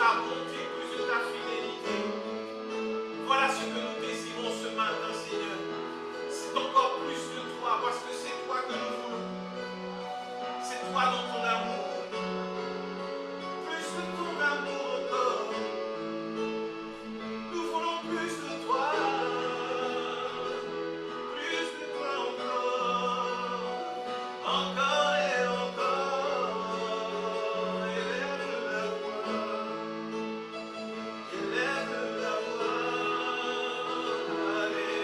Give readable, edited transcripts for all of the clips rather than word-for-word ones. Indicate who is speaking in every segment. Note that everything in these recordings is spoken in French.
Speaker 1: ta bonté, plus de ta fidélité. Voilà ce que nous désirons ce matin, Seigneur. C'est encore plus de toi, parce que c'est toi que nous voulons. C'est toi dans ton amour. Plus de ton amour encore. Nous voulons plus de toi. Plus de toi encore. Encore et encore. Élève la voix. Élève la voix. Allez,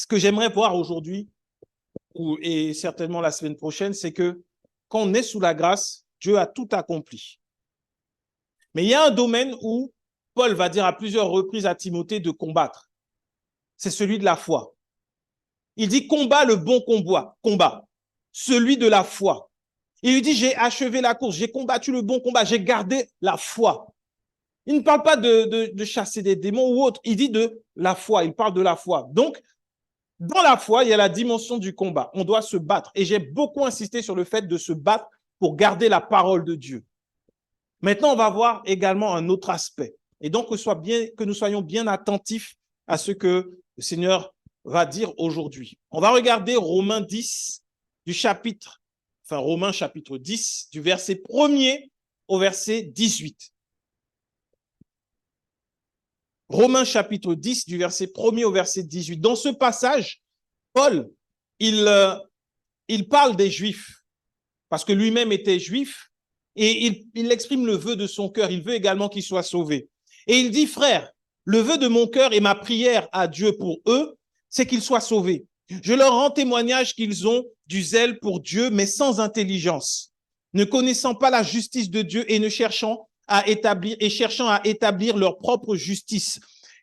Speaker 2: Ce que j'aimerais voir aujourd'hui, et certainement la semaine prochaine, c'est que quand on est sous la grâce, Dieu a tout accompli. Mais il y a un domaine où Paul va dire à plusieurs reprises à Timothée de combattre. C'est celui de la foi. Il dit combat le bon combat, celui de la foi. Il lui dit j'ai achevé la course, j'ai combattu le bon combat, j'ai gardé la foi. Il ne parle pas de chasser des démons ou autre, il dit de la foi, il parle de la foi. Donc, dans la foi, il y a la dimension du combat. On doit se battre. Et j'ai beaucoup insisté sur le fait de se battre pour garder la parole de Dieu. Maintenant, on va voir également un autre aspect. Et donc, que nous soyons bien attentifs à ce que le Seigneur va dire aujourd'hui. On va regarder Romains 10, Romains chapitre 10, du verset 1er au verset 18. Romains chapitre 10, du verset 1er au verset 18. Dans ce passage, Paul, il parle des Juifs, parce que lui-même était juif, et il exprime le vœu de son cœur. Il veut également qu'ils soient sauvés. Et il dit, frère, le vœu de mon cœur et ma prière à Dieu pour eux, c'est qu'ils soient sauvés. Je leur rends témoignage qu'ils ont du zèle pour Dieu, mais sans intelligence, ne connaissant pas la justice de Dieu et cherchant à établir leur propre justice.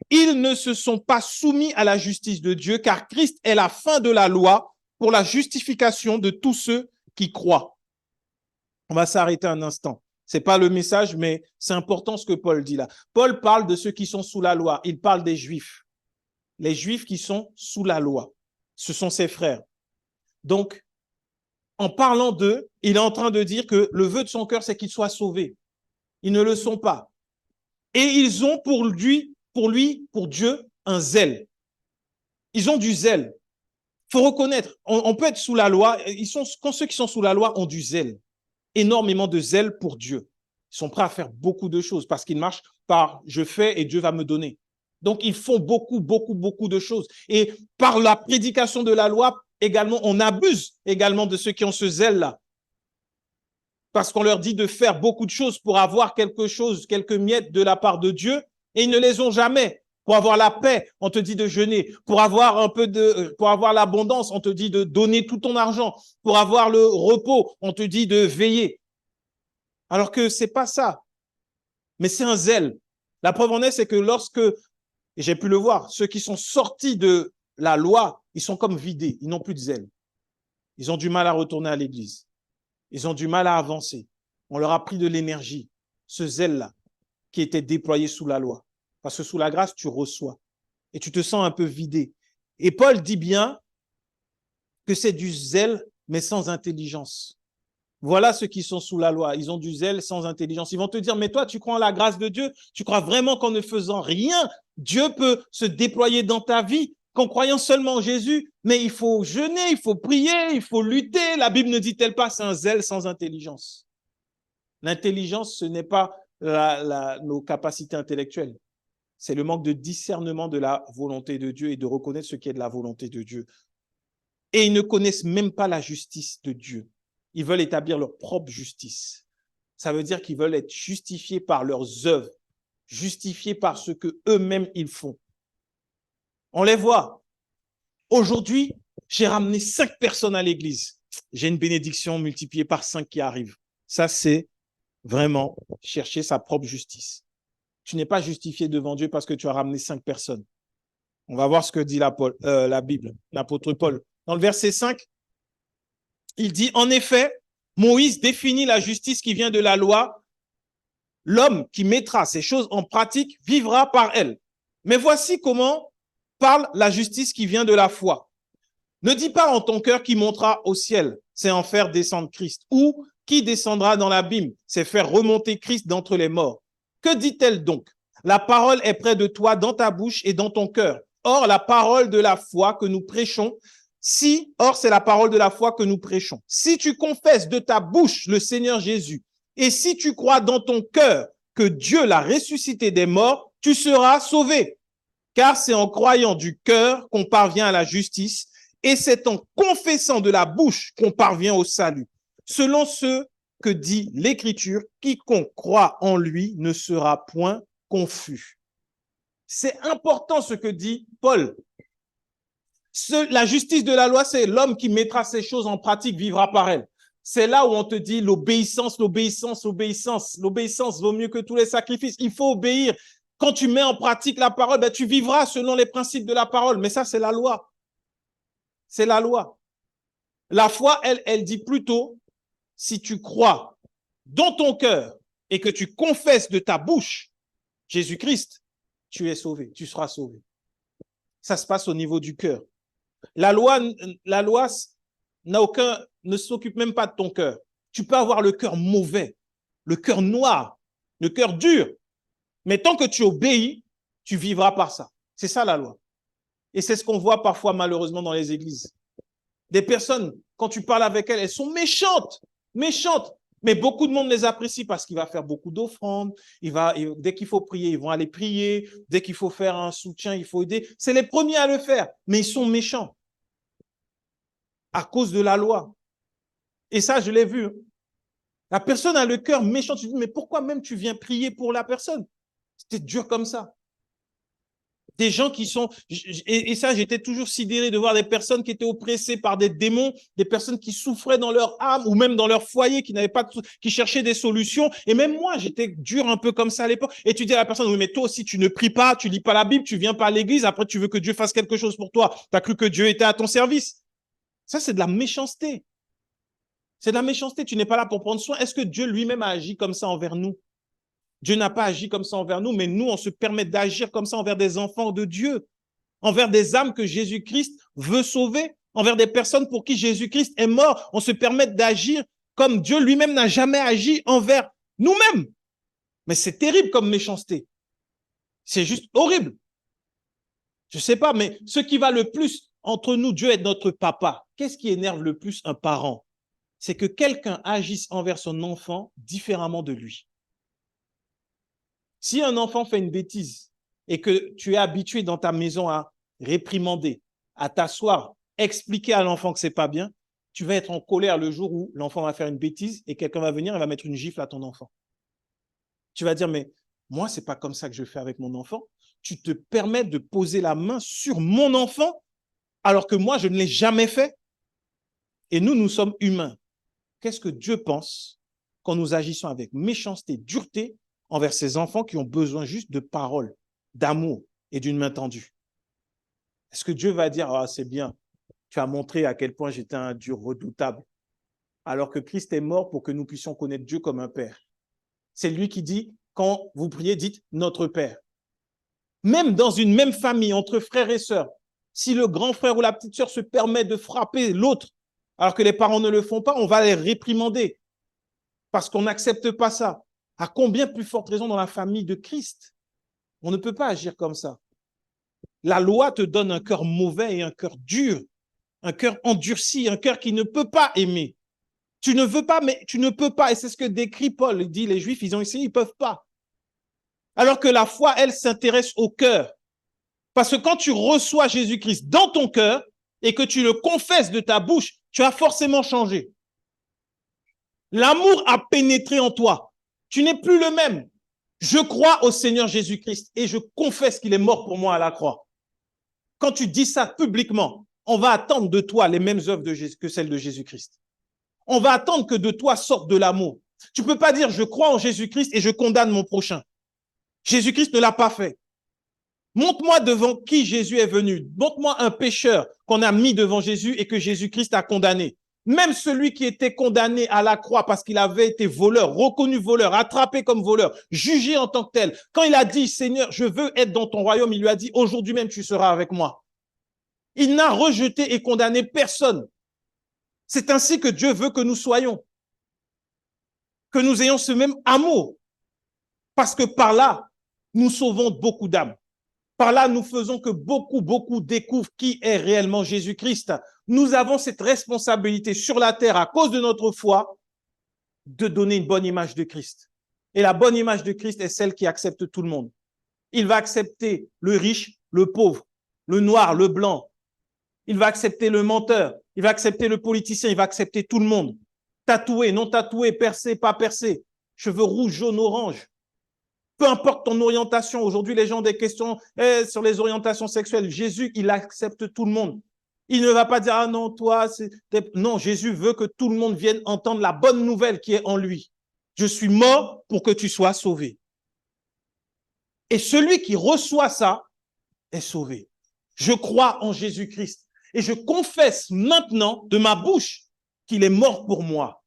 Speaker 2: Ils ne se sont pas soumis à la justice de Dieu, car Christ est la fin de la loi pour la justification de tous ceux qui croient. On va s'arrêter un instant. Ce n'est pas le message, mais c'est important ce que Paul dit là. Paul parle de ceux qui sont sous la loi. Il parle des Juifs. Les Juifs qui sont sous la loi. Ce sont ses frères. Donc, en parlant d'eux, il est en train de dire que le vœu de son cœur, c'est qu'ils soient sauvés. Ils ne le sont pas. Et ils ont pour Dieu, un zèle. Ils ont du zèle. Il faut reconnaître, on peut être sous la loi, quand ceux qui sont sous la loi ont du zèle, énormément de zèle pour Dieu. Ils sont prêts à faire beaucoup de choses parce qu'ils marchent par je fais et Dieu va me donner. Donc, ils font beaucoup de choses. Et par la prédication de la loi, également, on abuse également de ceux qui ont ce zèle-là. Parce qu'on leur dit de faire beaucoup de choses pour avoir quelque chose, quelques miettes de la part de Dieu, et ils ne les ont jamais. Pour avoir la paix, on te dit de jeûner. Pour avoir l'abondance, on te dit de donner tout ton argent. Pour avoir le repos, on te dit de veiller. Alors que c'est pas ça. Mais c'est un zèle. La preuve en est, c'est que lorsque, et j'ai pu le voir, ceux qui sont sortis de la loi, ils sont comme vidés. Ils n'ont plus de zèle. Ils ont du mal à retourner à l'église. Ils ont du mal à avancer. On leur a pris de l'énergie, ce zèle-là, qui était déployé sous la loi. Parce que sous la grâce, tu reçois. Et tu te sens un peu vidé. Et Paul dit bien que c'est du zèle, mais sans intelligence. Voilà ceux qui sont sous la loi. Ils ont du zèle sans intelligence. Ils vont te dire, mais toi, tu crois en la grâce de Dieu? Tu crois vraiment qu'en ne faisant rien, Dieu peut se déployer dans ta vie? Qu'en croyant seulement en Jésus, mais il faut jeûner, il faut prier, il faut lutter. La Bible ne dit-elle pas, c'est un zèle sans intelligence. L'intelligence, ce n'est pas nos capacités intellectuelles. C'est le manque de discernement de la volonté de Dieu et de reconnaître ce qui est de la volonté de Dieu. Et ils ne connaissent même pas la justice de Dieu. Ils veulent établir leur propre justice. Ça veut dire qu'ils veulent être justifiés par leurs œuvres, justifiés par ce que eux-mêmes ils font. On les voit. Aujourd'hui, j'ai ramené 5 personnes à l'église. J'ai une bénédiction multipliée par 5 qui arrive. Ça, c'est vraiment chercher sa propre justice. Tu n'es pas justifié devant Dieu parce que tu as ramené 5 personnes. On va voir ce que dit la Bible, l'apôtre Paul. Dans le verset 5, il dit, en effet, Moïse définit la justice qui vient de la loi. L'homme qui mettra ces choses en pratique vivra par elles. Mais voici comment parle la justice qui vient de la foi. Ne dis pas en ton cœur qui montera au ciel, c'est en faire descendre Christ. Ou qui descendra dans l'abîme, c'est faire remonter Christ d'entre les morts. Que dit-elle donc? La parole est près de toi, dans ta bouche et dans ton cœur. Or, la parole de la foi que nous prêchons, c'est la parole de la foi que nous prêchons. Si tu confesses de ta bouche le Seigneur Jésus, et si tu crois dans ton cœur que Dieu l'a ressuscité des morts, tu seras sauvé. Car c'est en croyant du cœur qu'on parvient à la justice, et c'est en confessant de la bouche qu'on parvient au salut. Selon ce que dit l'Écriture, quiconque croit en lui ne sera point confus. C'est important ce que dit Paul. La justice de la loi, c'est l'homme qui mettra ces choses en pratique, vivra par elles. C'est là où on te dit l'obéissance, l'obéissance, l'obéissance. L'obéissance vaut mieux que tous les sacrifices. Il faut obéir. Quand tu mets en pratique la parole, tu vivras selon les principes de la parole. Mais ça, c'est la loi. C'est la loi. La foi, elle dit plutôt, si tu crois dans ton cœur et que tu confesses de ta bouche Jésus-Christ, tu es sauvé, tu seras sauvé. Ça se passe au niveau du cœur. La loi ne s'occupe même pas de ton cœur. Tu peux avoir le cœur mauvais, le cœur noir, le cœur dur. Mais tant que tu obéis, tu vivras par ça. C'est ça la loi. Et c'est ce qu'on voit parfois malheureusement dans les églises. Des personnes, quand tu parles avec elles, elles sont méchantes. Mais beaucoup de monde les apprécie parce qu'il va faire beaucoup d'offrandes. Dès qu'il faut prier, ils vont aller prier. Dès qu'il faut faire un soutien, il faut aider. C'est les premiers à le faire, mais ils sont méchants à cause de la loi. Et ça, je l'ai vu. La personne a le cœur méchant. Tu te dis, mais pourquoi même tu viens prier pour la personne? C'était dur comme ça. Des gens qui sont... Et ça, j'étais toujours sidéré de voir des personnes qui étaient oppressées par des démons, des personnes qui souffraient dans leur âme ou même dans leur foyer, qui cherchaient des solutions. Et même moi, j'étais dur un peu comme ça à l'époque. Et tu dis à la personne, oui, mais toi aussi, tu ne pries pas, tu lis pas la Bible, tu viens pas à l'église, après tu veux que Dieu fasse quelque chose pour toi. Tu as cru que Dieu était à ton service. Ça, c'est de la méchanceté. C'est de la méchanceté. Tu n'es pas là pour prendre soin. Est-ce que Dieu lui-même a agi comme ça envers nous? Dieu n'a pas agi comme ça envers nous, mais nous, on se permet d'agir comme ça envers des enfants de Dieu, envers des âmes que Jésus-Christ veut sauver, envers des personnes pour qui Jésus-Christ est mort. On se permet d'agir comme Dieu lui-même n'a jamais agi envers nous-mêmes. Mais c'est terrible comme méchanceté. C'est juste horrible. Je ne sais pas, mais ce qui va le plus entre nous, Dieu est notre papa. Qu'est-ce qui énerve le plus un parent? C'est que quelqu'un agisse envers son enfant différemment de lui. Si un enfant fait une bêtise et que tu es habitué dans ta maison à réprimander, à t'asseoir, expliquer à l'enfant que ce n'est pas bien, tu vas être en colère le jour où l'enfant va faire une bêtise et quelqu'un va venir et va mettre une gifle à ton enfant. Tu vas dire, mais moi, ce n'est pas comme ça que je fais avec mon enfant. Tu te permets de poser la main sur mon enfant alors que moi, je ne l'ai jamais fait. Et nous sommes humains. Qu'est-ce que Dieu pense quand nous agissons avec méchanceté, dureté envers ces enfants qui ont besoin juste de paroles, d'amour et d'une main tendue? Est-ce que Dieu va dire, ah, c'est bien, tu as montré à quel point j'étais un Dieu redoutable, alors que Christ est mort pour que nous puissions connaître Dieu comme un Père? C'est lui qui dit, quand vous priez, dites notre Père. Même dans une même famille, entre frères et sœurs, si le grand frère ou la petite sœur se permet de frapper l'autre, alors que les parents ne le font pas, on va les réprimander parce qu'on n'accepte pas ça. À combien plus forte raison dans la famille de Christ? On ne peut pas agir comme ça. La loi te donne un cœur mauvais et un cœur dur, un cœur endurci, un cœur qui ne peut pas aimer. Tu ne veux pas, mais tu ne peux pas. Et c'est ce que décrit Paul. Il dit, les Juifs, ils ont essayé, ils ne peuvent pas. Alors que la foi, elle, s'intéresse au cœur. Parce que quand tu reçois Jésus-Christ dans ton cœur et que tu le confesses de ta bouche, tu as forcément changé. L'amour a pénétré en toi. Tu n'es plus le même. Je crois au Seigneur Jésus-Christ et je confesse qu'il est mort pour moi à la croix. Quand tu dis ça publiquement, on va attendre de toi les mêmes œuvres que celles de Jésus-Christ. On va attendre que de toi sorte de l'amour. Tu ne peux pas dire je crois en Jésus-Christ et je condamne mon prochain. Jésus-Christ ne l'a pas fait. Montre-moi devant qui Jésus est venu. Montre-moi un pécheur qu'on a mis devant Jésus et que Jésus-Christ a condamné. Même celui qui était condamné à la croix parce qu'il avait été voleur, reconnu voleur, attrapé comme voleur, jugé en tant que tel. Quand il a dit, Seigneur, je veux être dans ton royaume, il lui a dit, aujourd'hui même, tu seras avec moi. Il n'a rejeté et condamné personne. C'est ainsi que Dieu veut que nous soyons. Que nous ayons ce même amour. Parce que par là, nous sauvons beaucoup d'âmes. Par là, nous faisons que beaucoup découvrent qui est réellement Jésus-Christ. Nous avons cette responsabilité sur la terre à cause de notre foi de donner une bonne image de Christ. Et la bonne image de Christ est celle qui accepte tout le monde. Il va accepter le riche, le pauvre, le noir, le blanc. Il va accepter le menteur. Il va accepter le politicien. Il va accepter tout le monde. Tatoué, non tatoué, percé, pas percé. Cheveux rouges, jaunes, orange. Peu importe ton orientation. Aujourd'hui, les gens ont des questions sur les orientations sexuelles. Jésus, il accepte tout le monde. Il ne va pas dire, ah non, toi, non, Jésus veut que tout le monde vienne entendre la bonne nouvelle qui est en lui. Je suis mort pour que tu sois sauvé. Et celui qui reçoit ça est sauvé. Je crois en Jésus-Christ et je confesse maintenant de ma bouche qu'il est mort pour moi.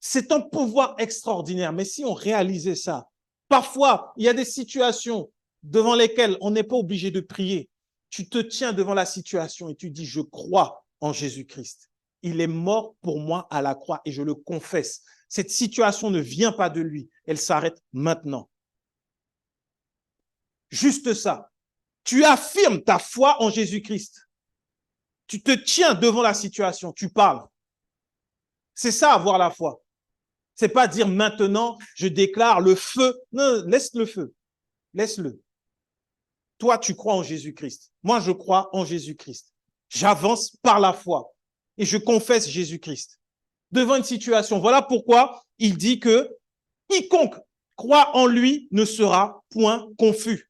Speaker 2: C'est un pouvoir extraordinaire. Mais si on réalisait ça, parfois, il y a des situations devant lesquelles on n'est pas obligé de prier. Tu te tiens devant la situation et tu dis, je crois en Jésus-Christ. Il est mort pour moi à la croix et je le confesse. Cette situation ne vient pas de lui. Elle s'arrête maintenant. Juste ça. Tu affirmes ta foi en Jésus-Christ. Tu te tiens devant la situation. Tu parles. C'est ça, avoir la foi. C'est pas dire maintenant, je déclare le feu. Non, laisse le feu. Laisse-le. Toi, tu crois en Jésus-Christ. Moi, je crois en Jésus-Christ. J'avance par la foi et je confesse Jésus-Christ. Devant une situation. Voilà pourquoi il dit que quiconque croit en lui ne sera point confus.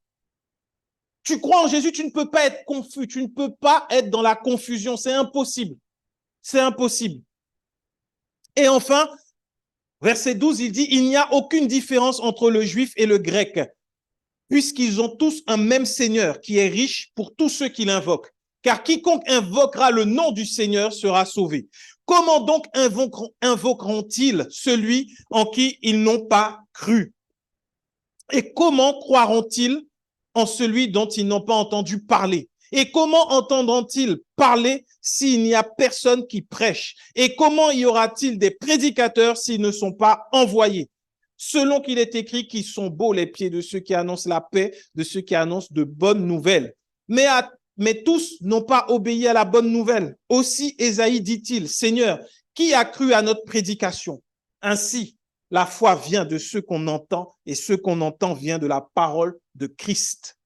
Speaker 2: Tu crois en Jésus, tu ne peux pas être confus. Tu ne peux pas être dans la confusion. C'est impossible. C'est impossible. Et enfin, verset 12, il dit, il n'y a aucune différence entre le juif et le grec, puisqu'ils ont tous un même Seigneur qui est riche pour tous ceux qui l'invoquent. Car quiconque invoquera le nom du Seigneur sera sauvé. Comment donc invoqueront-ils celui en qui ils n'ont pas cru? Et comment croiront-ils en celui dont ils n'ont pas entendu parler? Et comment entendront-ils parler s'il n'y a personne qui prêche? Et comment y aura-t-il des prédicateurs s'ils ne sont pas envoyés? selon qu'il est écrit qu'ils sont beaux les pieds de ceux qui annoncent la paix, de ceux qui annoncent de bonnes nouvelles. Mais tous n'ont pas obéi à la bonne nouvelle. Aussi, Ésaïe dit-il, Seigneur, qui a cru à notre prédication? Ainsi, la foi vient de ce qu'on entend et ce qu'on entend vient de la parole de Christ.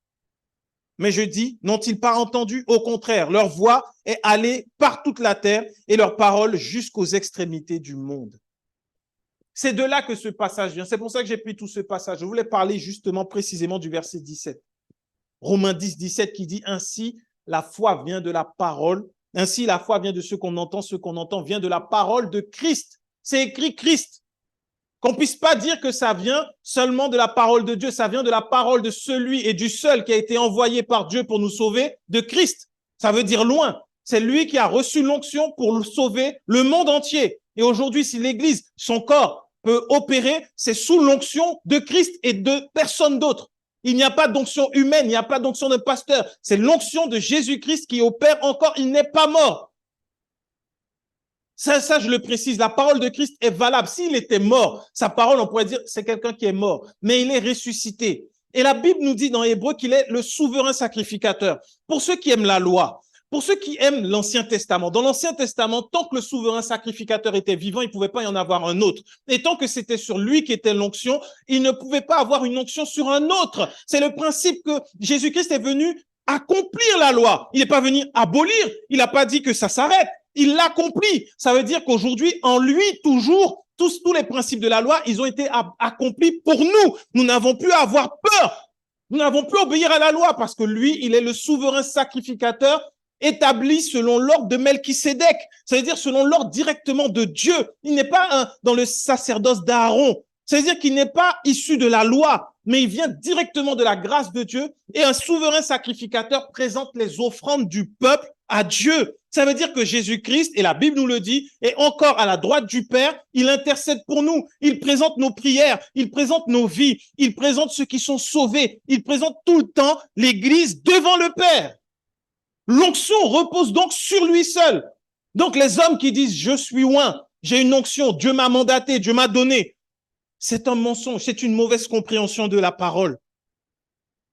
Speaker 2: Mais je dis, n'ont-ils pas entendu? Au contraire, leur voix est allée par toute la terre et leur parole jusqu'aux extrémités du monde. C'est de là que ce passage vient. C'est pour ça que j'ai pris tout ce passage. Je voulais parler justement précisément du verset 17. Romains 10, 17 qui dit, ainsi, la foi vient de la parole. Ainsi, la foi vient de ce qu'on entend vient de la parole de Christ. C'est écrit Christ. Qu'on ne puisse pas dire que ça vient seulement de la parole de Dieu, ça vient de la parole de celui et du seul qui a été envoyé par Dieu pour nous sauver, de Christ. Ça veut dire loin. C'est lui qui a reçu l'onction pour sauver le monde entier. Et aujourd'hui, si l'Église, son corps, peut opérer, c'est sous l'onction de Christ et de personne d'autre. Il n'y a pas d'onction humaine, il n'y a pas d'onction de pasteur. C'est l'onction de Jésus-Christ qui opère encore, il n'est pas mort. Ça, je le précise, la parole de Christ est valable. S'il était mort, sa parole, on pourrait dire, c'est quelqu'un qui est mort, mais il est ressuscité. Et la Bible nous dit dans Hébreu qu'il est le souverain sacrificateur. Pour ceux qui aiment la loi, pour ceux qui aiment l'Ancien Testament, dans l'Ancien Testament, tant que le souverain sacrificateur était vivant, il ne pouvait pas y en avoir un autre. Et tant que c'était sur lui qui était l'onction, il ne pouvait pas avoir une onction sur un autre. C'est le principe que Jésus-Christ est venu accomplir la loi. Il n'est pas venu abolir. Il n'a pas dit que ça s'arrête. Il l'accomplit. Ça veut dire qu'aujourd'hui, en lui, toujours, tous les principes de la loi, ils ont été accomplis pour nous. Nous n'avons plus à avoir peur. Nous n'avons plus à obéir à la loi parce que lui, il est le souverain sacrificateur établi selon l'ordre de Melchisédek. Ça veut dire selon l'ordre directement de Dieu. Il n'est pas dans le sacerdoce d'Aaron. Ça veut dire qu'il n'est pas issu de la loi, mais il vient directement de la grâce de Dieu. Et un souverain sacrificateur présente les offrandes du peuple à Dieu. Ça veut dire que Jésus-Christ, et la Bible nous le dit, est encore à la droite du Père, il intercède pour nous, il présente nos prières, il présente nos vies, il présente ceux qui sont sauvés, il présente tout le temps l'Église devant le Père. L'onction repose donc sur lui seul. Donc les hommes qui disent « je suis oint, j'ai une onction, Dieu m'a mandaté, Dieu m'a donné », c'est un mensonge, c'est une mauvaise compréhension de la parole.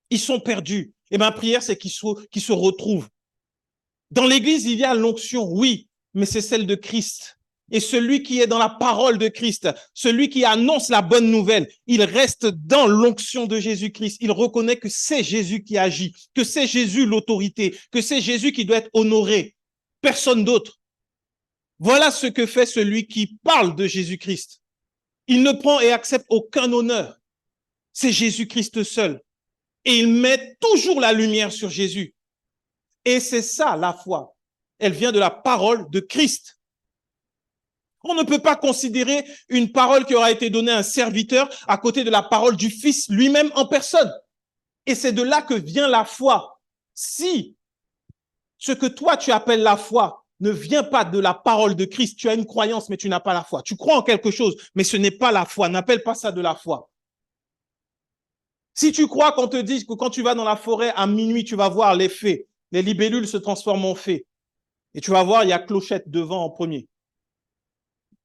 Speaker 2: Ils sont perdus. Et ma prière, c'est qu'ils se retrouvent. Dans l'Église, il y a l'onction, oui, mais c'est celle de Christ. Et celui qui est dans la parole de Christ, celui qui annonce la bonne nouvelle, il reste dans l'onction de Jésus-Christ. Il reconnaît que c'est Jésus qui agit, que c'est Jésus l'autorité, que c'est Jésus qui doit être honoré, personne d'autre. Voilà ce que fait celui qui parle de Jésus-Christ. Il ne prend et accepte aucun honneur. C'est Jésus-Christ seul. Et il met toujours la lumière sur Jésus. Et c'est ça la foi. Elle vient de la parole de Christ. On ne peut pas considérer une parole qui aura été donnée à un serviteur à côté de la parole du Fils lui-même en personne. Et c'est de là que vient la foi. Si ce que toi tu appelles la foi ne vient pas de la parole de Christ, tu as une croyance mais tu n'as pas la foi. Tu crois en quelque chose mais ce n'est pas la foi. N'appelle pas ça de la foi. Si tu crois qu'on te dit que quand tu vas dans la forêt à minuit, tu vas voir les fées, les libellules se transforment en fées. Et tu vas voir, il y a Clochette devant en premier.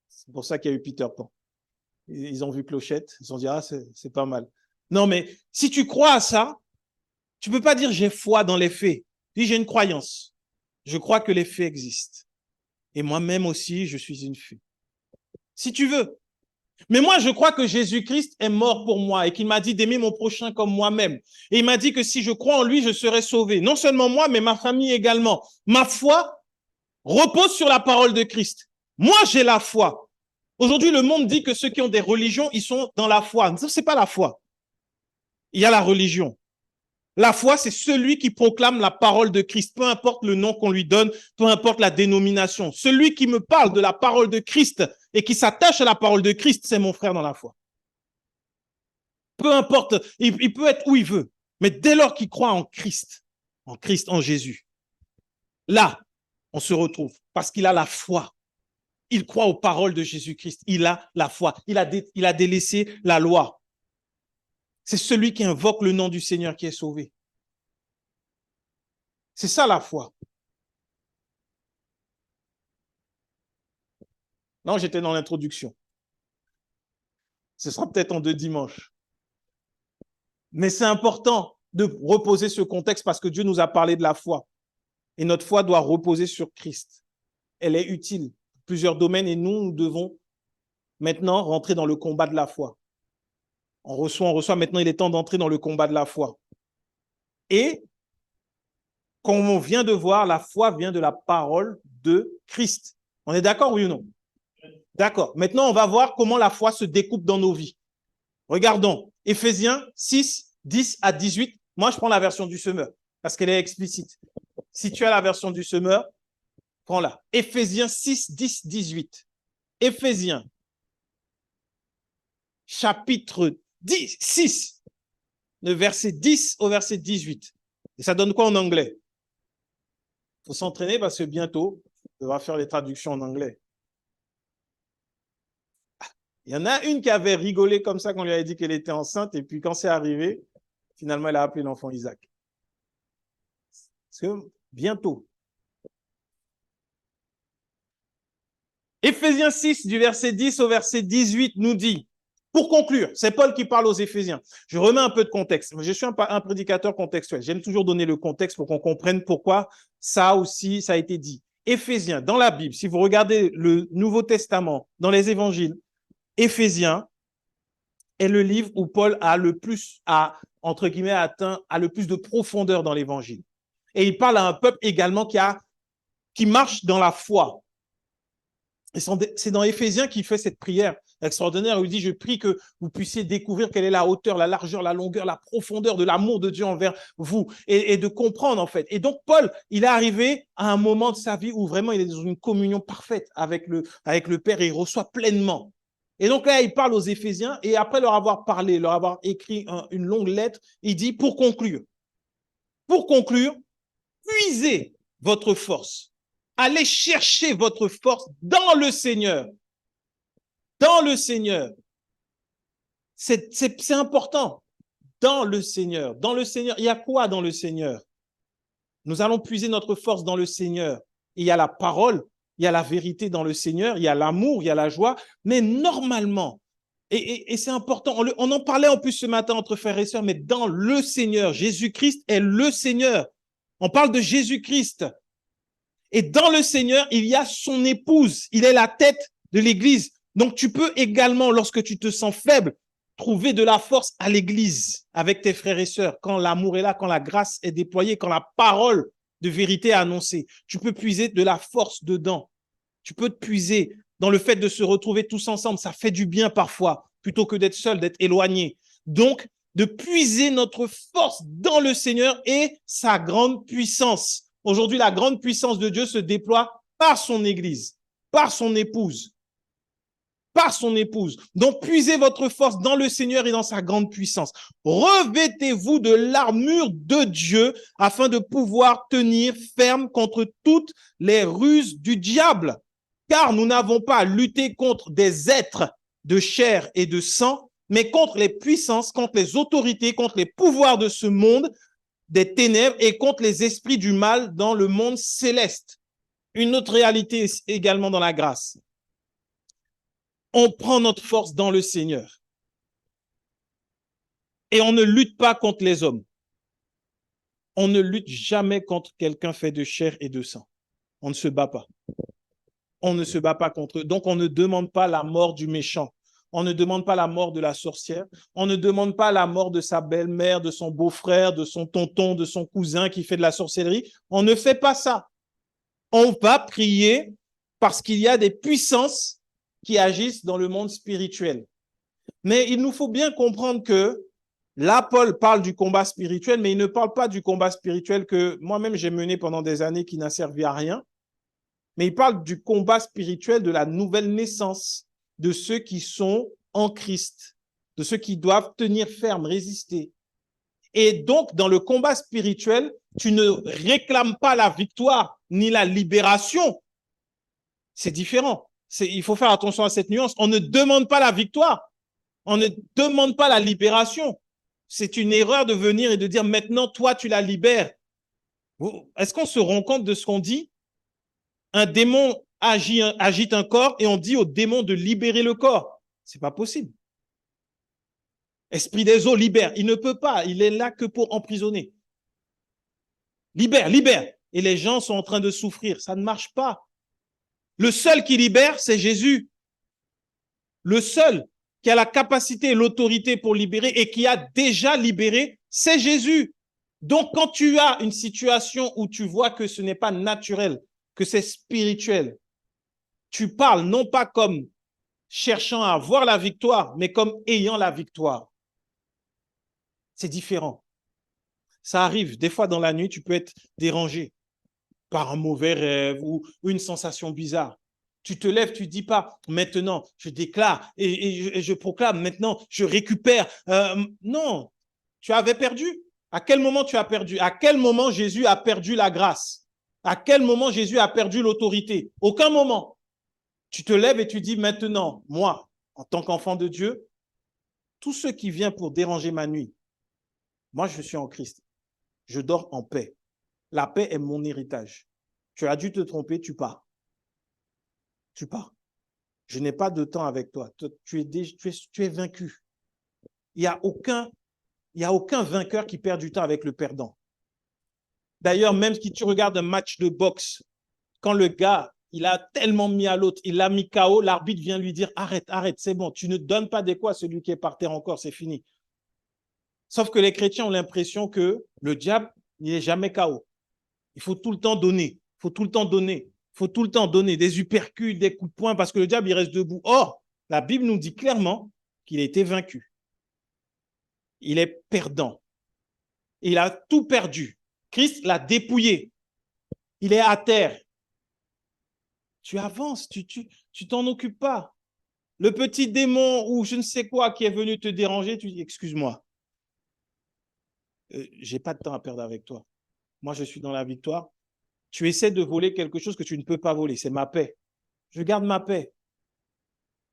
Speaker 2: C'est pour ça qu'il y a eu Peter Pan. Ils ont vu Clochette, ils ont dit, ah, c'est pas mal. Non, mais si tu crois à ça, tu ne peux pas dire j'ai foi dans les fées. Dis, j'ai une croyance. Je crois que les fées existent. Et moi-même aussi, je suis une fée. Si tu veux. Mais moi, je crois que Jésus-Christ est mort pour moi et qu'il m'a dit d'aimer mon prochain comme moi-même. Et il m'a dit que si je crois en lui, je serai sauvé. Non seulement moi, mais ma famille également. Ma foi repose sur la parole de Christ. Moi, j'ai la foi. Aujourd'hui, le monde dit que ceux qui ont des religions, ils sont dans la foi. Ce n'est pas la foi. Il y a la religion. La foi, c'est celui qui proclame la parole de Christ, peu importe le nom qu'on lui donne, peu importe la dénomination. Celui qui me parle de la parole de Christ et qui s'attache à la parole de Christ, c'est mon frère dans la foi. Peu importe, il peut être où il veut, mais dès lors qu'il croit en Christ, en Jésus, là, on se retrouve parce qu'il a la foi. Il croit aux paroles de Jésus-Christ. Il a la foi. Il a délaissé la loi. C'est celui qui invoque le nom du Seigneur qui est sauvé. C'est ça la foi. Non, j'étais dans l'introduction. Ce sera peut-être en 2 dimanches. Mais c'est important de reposer ce contexte parce que Dieu nous a parlé de la foi. Et notre foi doit reposer sur Christ. Elle est utile dans plusieurs domaines et nous devons maintenant rentrer dans le combat de la foi. On reçoit. Maintenant, il est temps d'entrer dans le combat de la foi. Et comme on vient de voir, la foi vient de la parole de Christ. On est d'accord, oui ou non? D'accord. Maintenant, on va voir comment la foi se découpe dans nos vies. Regardons. Éphésiens 6, 10 à 18. Moi, je prends la version du semeur parce qu'elle est explicite. Si tu as la version du semeur, prends-la. Éphésiens 6, 10, 18. Éphésiens, chapitre 6, le verset 10 au verset 18. Et ça donne quoi en anglais? Il faut s'entraîner parce que bientôt, on va faire les traductions en anglais. Il y en a une qui avait rigolé comme ça quand on lui avait dit qu'elle était enceinte et puis quand c'est arrivé, finalement, elle a appelé l'enfant Isaac. Parce que bientôt. Éphésiens 6, du verset 10 au verset 18, nous dit, pour conclure, c'est Paul qui parle aux Éphésiens. Je remets un peu de contexte. Je suis un prédicateur contextuel. J'aime toujours donner le contexte pour qu'on comprenne pourquoi ça aussi, ça a été dit. Éphésiens, dans la Bible, si vous regardez le Nouveau Testament, dans les évangiles, Éphésiens est le livre où Paul a le plus, entre guillemets, a le plus de profondeur dans l'évangile. Et il parle à un peuple également qui marche dans la foi. Et c'est dans Éphésiens qu'il fait cette prière extraordinaire où il dit, je prie que vous puissiez découvrir quelle est la hauteur, la largeur, la longueur, la profondeur de l'amour de Dieu envers vous et de comprendre en fait. Et donc Paul, il est arrivé à un moment de sa vie où vraiment il est dans une communion parfaite avec le Père et il reçoit pleinement. Et donc là, il parle aux Éphésiens et après leur avoir parlé, leur avoir écrit une longue lettre, il dit, pour conclure, puisez votre force. Allez chercher votre force dans le Seigneur. Dans le Seigneur. C'est important. Dans le Seigneur. Dans le Seigneur. Il y a quoi dans le Seigneur? Nous allons puiser notre force dans le Seigneur. Il y a la parole, il y a la vérité dans le Seigneur, il y a l'amour, il y a la joie. Mais normalement, et c'est important, on en parlait en plus ce matin entre frères et sœurs, mais dans le Seigneur, Jésus-Christ est le Seigneur. On parle de Jésus-Christ. Et dans le Seigneur, il y a son épouse. Il est la tête de l'Église. Donc, tu peux également, lorsque tu te sens faible, trouver de la force à l'Église avec tes frères et sœurs. Quand l'amour est là, quand la grâce est déployée, quand la parole de vérité est annoncée. Tu peux puiser de la force dedans. Tu peux te puiser dans le fait de se retrouver tous ensemble. Ça fait du bien parfois, plutôt que d'être seul, d'être éloigné. Donc, de puiser notre force dans le Seigneur et sa grande puissance. Aujourd'hui, la grande puissance de Dieu se déploie par son Église, par son épouse. Par son épouse. Donc, puisez votre force dans le Seigneur et dans sa grande puissance. Revêtez-vous de l'armure de Dieu afin de pouvoir tenir ferme contre toutes les ruses du diable. Car nous n'avons pas à lutter contre des êtres de chair et de sang, mais contre les puissances, contre les autorités, contre les pouvoirs de ce monde, des ténèbres et contre les esprits du mal dans le monde céleste. Une autre réalité également dans la grâce. On prend notre force dans le Seigneur. Et on ne lutte pas contre les hommes. On ne lutte jamais contre quelqu'un fait de chair et de sang. On ne se bat pas. On ne se bat pas contre eux. Donc, on ne demande pas la mort du méchant. On ne demande pas la mort de la sorcière. On ne demande pas la mort de sa belle-mère, de son beau-frère, de son tonton, de son cousin qui fait de la sorcellerie. On ne fait pas ça. On va prier parce qu'il y a des puissances qui agissent dans le monde spirituel. Mais il nous faut bien comprendre que là, Paul parle du combat spirituel, mais il ne parle pas du combat spirituel que moi-même j'ai mené pendant des années qui n'a servi à rien. Mais il parle du combat spirituel de la nouvelle naissance, de ceux qui sont en Christ, de ceux qui doivent tenir ferme, résister. Et donc, dans le combat spirituel, tu ne réclames pas la victoire ni la libération. C'est différent. Il faut faire attention à cette nuance. On ne demande pas la victoire. On ne demande pas la libération. C'est une erreur de venir et de dire maintenant, toi, tu la libères. Est-ce qu'on se rend compte de ce qu'on dit? Un démon agite un corps et on dit au démon de libérer le corps. C'est pas possible. Esprit des eaux, libère. Il ne peut pas. Il est là que pour emprisonner. Libère, libère. Et les gens sont en train de souffrir. Ça ne marche pas. Le seul qui libère, c'est Jésus. Le seul qui a la capacité et l'autorité pour libérer et qui a déjà libéré, c'est Jésus. Donc, quand tu as une situation où tu vois que ce n'est pas naturel, que c'est spirituel, tu parles non pas comme cherchant à avoir la victoire, mais comme ayant la victoire. C'est différent. Ça arrive. Des fois, dans la nuit, tu peux être dérangé par un mauvais rêve ou une sensation bizarre. Tu te lèves, tu ne dis pas maintenant, je déclare et je proclame, maintenant, je récupère. Non, tu avais perdu. À quel moment tu as perdu? À quel moment Jésus a perdu la grâce? À quel moment Jésus a perdu l'autorité? Aucun moment. Tu te lèves et tu dis maintenant, moi, en tant qu'enfant de Dieu, tout ce qui vient pour déranger ma nuit, moi, je suis en Christ. Je dors en paix. La paix est mon héritage. Tu as dû te tromper, tu pars. Tu pars. Je n'ai pas de temps avec toi. Tu es vaincu. Il n'y a aucun vainqueur qui perd du temps avec le perdant. D'ailleurs, même si tu regardes un match de boxe, quand le gars, il a tellement mis à l'autre, il l'a mis KO, l'arbitre vient lui dire arrête, arrête, c'est bon, tu ne donnes pas des coups à celui qui est par terre encore, c'est fini. Sauf que les chrétiens ont l'impression que le diable, il n'est jamais KO. Il faut tout le temps donner, il faut tout le temps donner, il faut tout le temps donner des uppercuts, des coups de poing parce que le diable, il reste debout. Or, la Bible nous dit clairement qu'il a été vaincu. Il est perdant. Il a tout perdu. Christ l'a dépouillé. Il est à terre. Tu avances, tu t'en occupes pas. Le petit démon ou je ne sais quoi qui est venu te déranger, tu dis excuse-moi. J'ai pas de temps à perdre avec toi. Moi, je suis dans la victoire. Tu essaies de voler quelque chose que tu ne peux pas voler. C'est ma paix. Je garde ma paix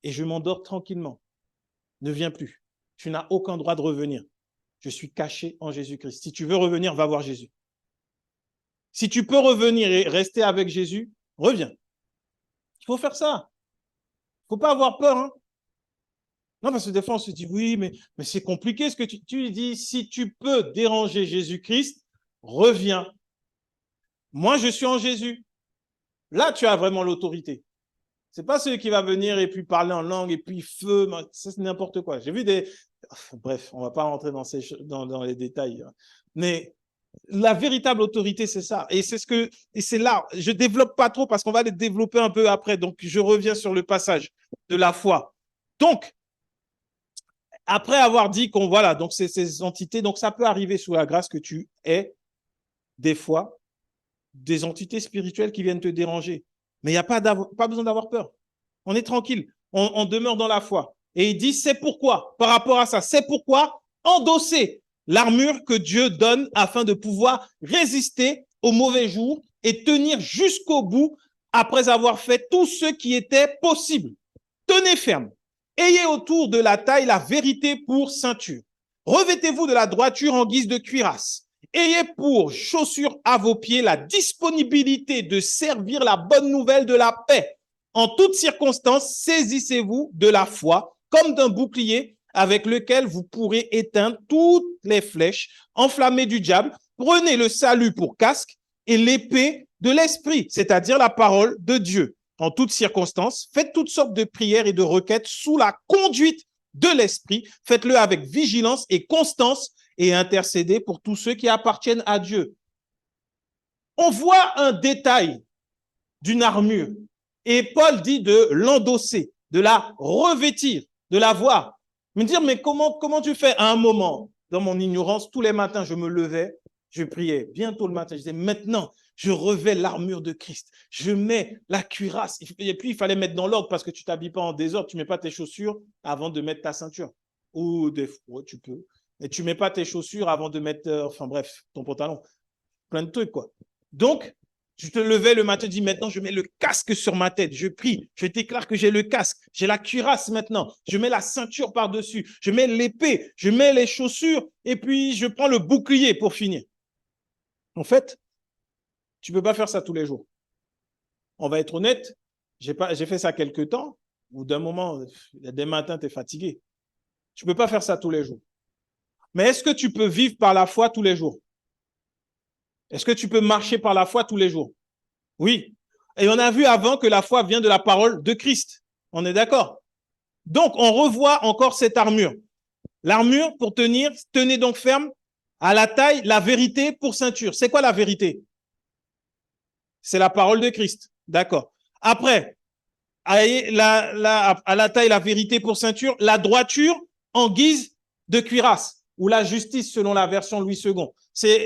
Speaker 2: et je m'endors tranquillement. Ne viens plus. Tu n'as aucun droit de revenir. Je suis caché en Jésus-Christ. Si tu veux revenir, va voir Jésus. Si tu peux revenir et rester avec Jésus, reviens. Il faut faire ça. Il ne faut pas avoir peur. Hein. Non, parce que des fois, on se dit, oui, mais c'est compliqué ce que tu dis. Si tu peux déranger Jésus-Christ, reviens. Moi, je suis en Jésus. Là, tu as vraiment l'autorité. Ce n'est pas celui qui va venir et puis parler en langue et puis feu, c'est n'importe quoi. J'ai vu des... Bref, on ne va pas rentrer dans les détails. Mais la véritable autorité, c'est ça. Et c'est là, je ne développe pas trop parce qu'on va les développer un peu après. Donc, je reviens sur le passage de la foi. Donc, après avoir dit qu'on, voilà, donc c'est ces entités, donc ça peut arriver sous la grâce que tu aies, des fois, des entités spirituelles qui viennent te déranger. Mais il n'y a pas besoin d'avoir peur. On est tranquille. On demeure dans la foi. Et il dit, c'est pourquoi, par rapport à ça, c'est pourquoi endosser l'armure que Dieu donne afin de pouvoir résister aux mauvais jours et tenir jusqu'au bout après avoir fait tout ce qui était possible. Tenez ferme. Ayez autour de la taille la vérité pour ceinture. Revêtez-vous de la droiture en guise de cuirasse. Ayez pour chaussure à vos pieds la disponibilité de servir la bonne nouvelle de la paix. En toutes circonstances, saisissez-vous de la foi comme d'un bouclier avec lequel vous pourrez éteindre toutes les flèches enflammées du diable. Prenez le salut pour casque et l'épée de l'esprit, c'est-à-dire la parole de Dieu. En toutes circonstances, faites toutes sortes de prières et de requêtes sous la conduite de l'esprit. Faites-le avec vigilance et constance et intercédez pour tous ceux qui appartiennent à Dieu. On voit un détail d'une armure et Paul dit de l'endosser, de la revêtir, de la voir. Me dire, mais comment tu fais? À un moment, dans mon ignorance, tous les matins, je me levais, je priais. Bientôt le matin, je disais, maintenant, je revais l'armure de Christ. Je mets la cuirasse. Et puis, il fallait mettre dans l'ordre parce que tu ne t'habilles pas en désordre. Tu ne mets pas tes chaussures avant de mettre ta ceinture. Ou des fois, tu peux. Et tu ne mets pas tes chaussures avant de mettre, enfin bref, ton pantalon. Plein de trucs, quoi. Donc, je te levais le matin, je dis maintenant, je mets le casque sur ma tête. Je prie, je déclare que j'ai le casque. J'ai la cuirasse maintenant. Je mets la ceinture par-dessus. Je mets l'épée. Je mets les chaussures. Et puis, je prends le bouclier pour finir. En fait, tu ne peux pas faire ça tous les jours. On va être honnête, j'ai fait ça quelques temps, ou d'un moment, des matins, tu es fatigué. Tu ne peux pas faire ça tous les jours. Mais est-ce que tu peux vivre par la foi tous les jours? Est-ce que tu peux marcher par la foi tous les jours? Oui. Et on a vu avant que la foi vient de la parole de Christ. On est d'accord? Donc, on revoit encore cette armure. L'armure pour tenir, tenez donc ferme à la taille, la vérité pour ceinture. C'est quoi la vérité? C'est la parole de Christ. D'accord. Après, à la taille, la vérité pour ceinture, la droiture en guise de cuirasse, ou la justice selon la version Louis II.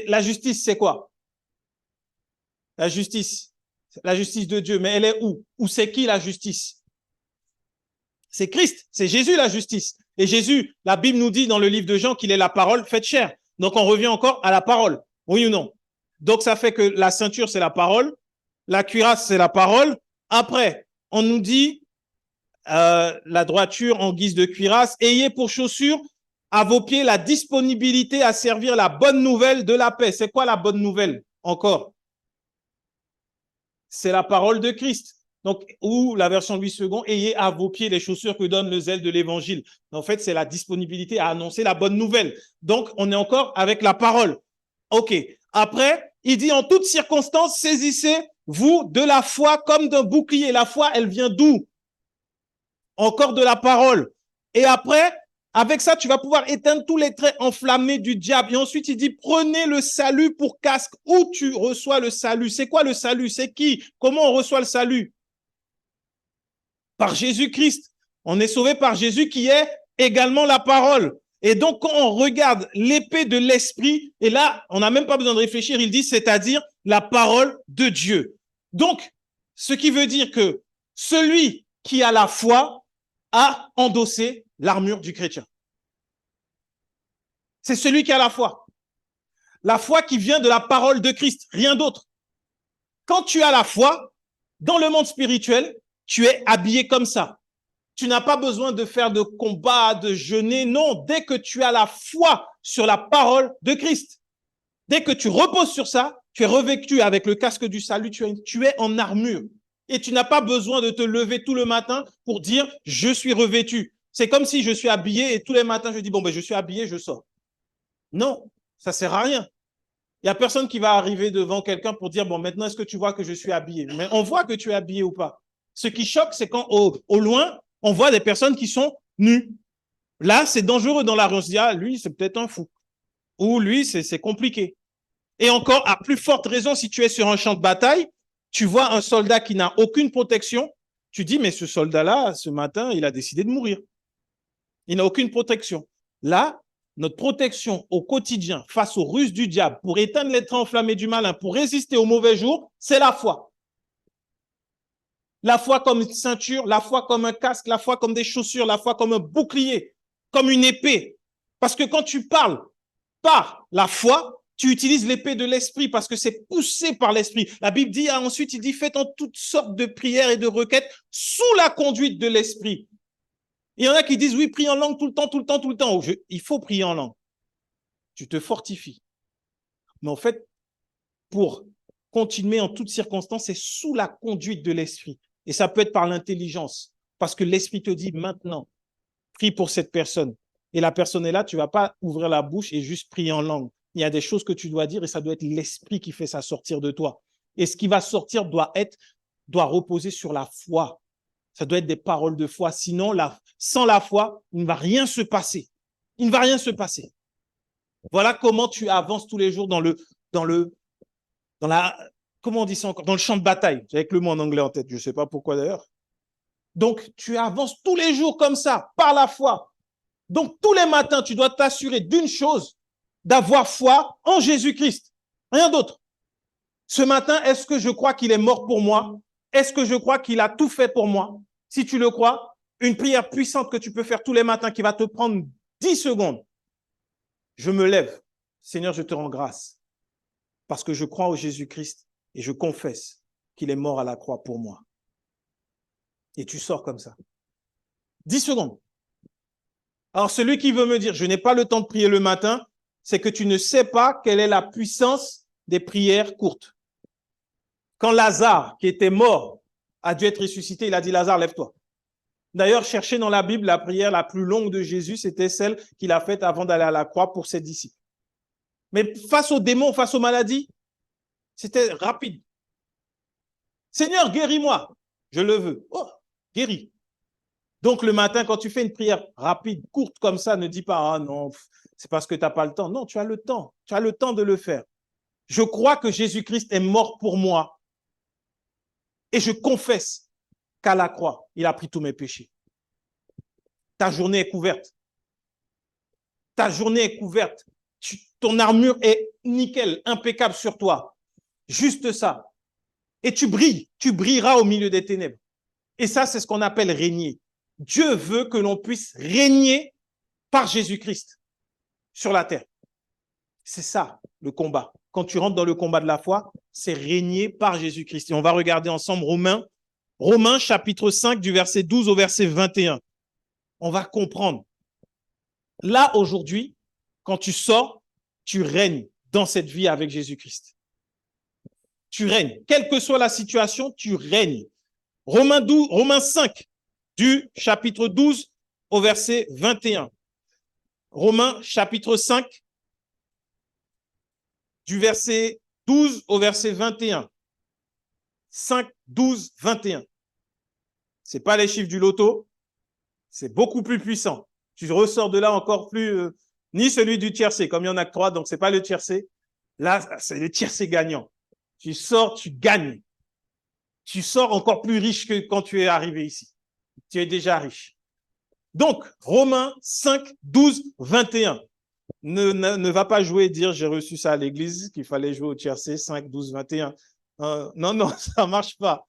Speaker 2: La justice, c'est quoi? La justice de Dieu, mais elle est où? Où c'est qui la justice? C'est Christ, c'est Jésus la justice. Et Jésus, la Bible nous dit dans le livre de Jean qu'il est la parole faite chair. Donc on revient encore à la parole, oui ou non? Donc ça fait que la ceinture, c'est la parole, la cuirasse, c'est la parole. Après, on nous dit la droiture en guise de cuirasse, ayez pour chaussure à vos pieds la disponibilité à servir la bonne nouvelle de la paix. C'est quoi la bonne nouvelle encore? C'est la parole de Christ. Donc, ou la version Louis II, ayez à vos pieds les chaussures que donne le zèle de l'évangile. En fait, c'est la disponibilité à annoncer la bonne nouvelle. Donc, on est encore avec la parole. OK. Après, il dit en toutes circonstances, saisissez-vous de la foi comme d'un bouclier. La foi, elle vient d'où? Encore de la parole. Et après, avec ça, tu vas pouvoir éteindre tous les traits enflammés du diable. Et ensuite, il dit, prenez le salut pour casque. Où tu reçois le salut? C'est quoi le salut? C'est qui? Comment on reçoit le salut? Par Jésus-Christ. On est sauvé par Jésus qui est également la parole. Et donc, quand on regarde l'épée de l'esprit, et là, on n'a même pas besoin de réfléchir, il dit, c'est-à-dire la parole de Dieu. Donc, ce qui veut dire que celui qui a la foi a endossé l'armure du chrétien. C'est celui qui a la foi. La foi qui vient de la parole de Christ, rien d'autre. Quand tu as la foi, dans le monde spirituel, tu es habillé comme ça. Tu n'as pas besoin de faire de combat, de jeûner. Non, dès que tu as la foi sur la parole de Christ, dès que tu reposes sur ça, tu es revêtu avec le casque du salut, tu es en armure. Et tu n'as pas besoin de te lever tout le matin pour dire « je suis revêtu ». C'est comme si je suis habillé et tous les matins, je dis « bon, ben, je suis habillé, je sors ». Non, ça ne sert à rien. Il n'y a personne qui va arriver devant quelqu'un pour dire « bon, maintenant, est-ce que tu vois que je suis habillé ?» Mais on voit que tu es habillé ou pas. Ce qui choque, c'est quand au loin, on voit des personnes qui sont nues. Là, c'est dangereux dans la rue. On se dit « ah, lui, c'est peut-être un fou ». Ou lui, c'est compliqué. Et encore, à plus forte raison, si tu es sur un champ de bataille, tu vois un soldat qui n'a aucune protection, tu dis, mais ce soldat-là, ce matin, il a décidé de mourir. Il n'a aucune protection. Là, notre protection au quotidien face aux ruses du diable, pour éteindre les traits enflammés du malin, pour résister aux mauvais jours, c'est la foi. La foi comme une ceinture, la foi comme un casque, la foi comme des chaussures, la foi comme un bouclier, comme une épée. Parce que quand tu parles par la foi, tu utilises l'épée de l'esprit parce que c'est poussé par l'esprit. La Bible dit, ensuite, il dit, faites en toutes sortes de prières et de requêtes sous la conduite de l'esprit. Il y en a qui disent, oui, prie en langue tout le temps, tout le temps, tout le temps. Il faut prier en langue. Tu te fortifies. Mais en fait, pour continuer en toutes circonstances, c'est sous la conduite de l'esprit. Et ça peut être par l'intelligence. Parce que l'esprit te dit, maintenant, prie pour cette personne. Et la personne est là, tu ne vas pas ouvrir la bouche et juste prier en langue. Il y a des choses que tu dois dire et ça doit être l'esprit qui fait ça sortir de toi. Et ce qui va sortir doit reposer sur la foi. Ça doit être des paroles de foi. Sinon, sans la foi, il ne va rien se passer. Il ne va rien se passer. Voilà comment tu avances tous les jours dans comment on dit ça encore? Dans le champ de bataille. J'ai avec le mot en anglais en tête. Je ne sais pas pourquoi d'ailleurs. Donc, tu avances tous les jours comme ça, par la foi. Donc, tous les matins, tu dois t'assurer d'une chose, d'avoir foi en Jésus-Christ. Rien d'autre. Ce matin, est-ce que je crois qu'il est mort pour moi? Est-ce que je crois qu'il a tout fait pour moi? Si tu le crois, une prière puissante que tu peux faire tous les matins qui va te prendre 10 secondes. Je me lève. Seigneur, je te rends grâce parce que je crois au Jésus-Christ et je confesse qu'il est mort à la croix pour moi. Et tu sors comme ça. 10 secondes. Alors, celui qui veut me dire, je n'ai pas le temps de prier le matin, c'est que tu ne sais pas quelle est la puissance des prières courtes. Quand Lazare, qui était mort, a dû être ressuscité, il a dit, Lazare, lève-toi. D'ailleurs, cherchez dans la Bible la prière la plus longue de Jésus, c'était celle qu'il a faite avant d'aller à la croix pour ses disciples. Mais face aux démons, face aux maladies, c'était rapide. Seigneur, guéris-moi. Je le veux. Oh, guéris. Donc, le matin, quand tu fais une prière rapide, courte comme ça, ne dis pas, ah non, c'est parce que tu n'as pas le temps. Non, tu as le temps. Tu as le temps de le faire. Je crois que Jésus-Christ est mort pour moi. Et je confesse qu'à la croix, il a pris tous mes péchés. Ta journée est couverte. Ta journée est couverte. Ton armure est nickel, impeccable sur toi. Juste ça. Et tu brilles. Tu brilleras au milieu des ténèbres. Et ça, c'est ce qu'on appelle régner. Dieu veut que l'on puisse régner par Jésus-Christ sur la terre. C'est ça, le combat. Quand tu rentres dans le combat de la foi, c'est régner par Jésus-Christ. Et on va regarder ensemble Romains chapitre 5 du verset 12 au verset 21. On va comprendre. Là, aujourd'hui, quand tu sors, tu règnes dans cette vie avec Jésus-Christ. Tu règnes. Quelle que soit la situation, tu règnes. Romains 5 du chapitre 12 au verset 21. Romains chapitre 5 du verset 12 au verset 21. 5, 12, 21. Ce n'est pas les chiffres du loto, c'est beaucoup plus puissant. Tu ressors de là encore plus, ni celui du tiercé, comme il y en a que 3, donc ce n'est pas le tiercé. Là, c'est le tiercé gagnant. Tu sors, tu gagnes. Tu sors encore plus riche que quand tu es arrivé ici. Tu es déjà riche. Donc, Romains 5, 12, 21. Ne va pas jouer et dire j'ai reçu ça à l'église, qu'il fallait jouer au tiercé 5, 12, 21. Non, ça ne marche pas.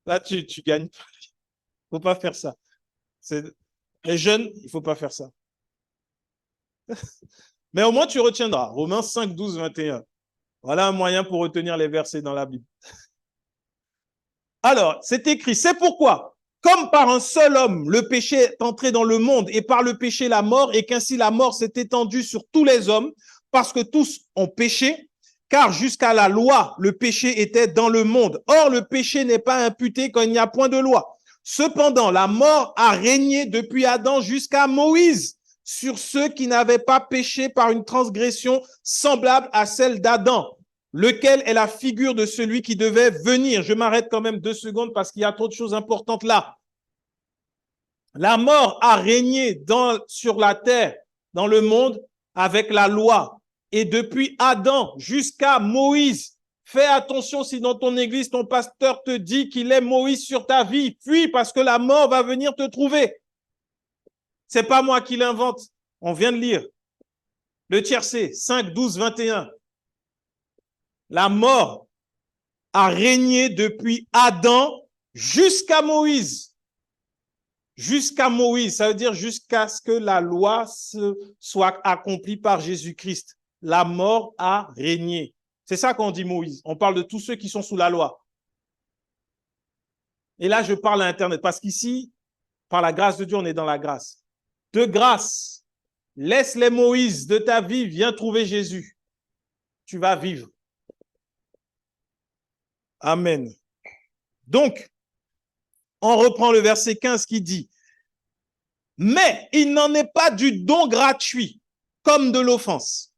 Speaker 2: Là, tu gagnes. Il ne faut pas faire ça. Les jeunes, il ne faut pas faire ça. Mais au moins, tu retiendras. Romains 5, 12, 21. Voilà un moyen pour retenir les versets dans la Bible. Alors, c'est écrit, c'est pourquoi, comme par un seul homme, le péché est entré dans le monde et par le péché la mort, et qu'ainsi la mort s'est étendue sur tous les hommes, parce que tous ont péché, car jusqu'à la loi, le péché était dans le monde. Or, le péché n'est pas imputé quand il n'y a point de loi. Cependant, la mort a régné depuis Adam jusqu'à Moïse sur ceux qui n'avaient pas péché par une transgression semblable à celle d'Adam, lequel est la figure de celui qui devait venir. Je m'arrête quand même 2 secondes parce qu'il y a trop de choses importantes là. La mort a régné sur la terre, dans le monde, avec la loi. Et depuis Adam jusqu'à Moïse, fais attention si dans ton église, ton pasteur te dit qu'il est Moïse sur ta vie. Fuis parce que la mort va venir te trouver. C'est pas moi qui l'invente. On vient de lire. Le tiercé, 5, 12, 21. La mort a régné depuis Adam jusqu'à Moïse. Jusqu'à Moïse, ça veut dire jusqu'à ce que la loi soit accomplie par Jésus-Christ. La mort a régné. C'est ça qu'on dit Moïse. On parle de tous ceux qui sont sous la loi. Et là, je parle à Internet parce qu'ici, par la grâce de Dieu, on est dans la grâce. De grâce, laisse les Moïse de ta vie, viens trouver Jésus. Tu vas vivre. Amen. Donc, on reprend le verset 15 qui dit « Mais il n'en est pas du don gratuit, comme de l'offense.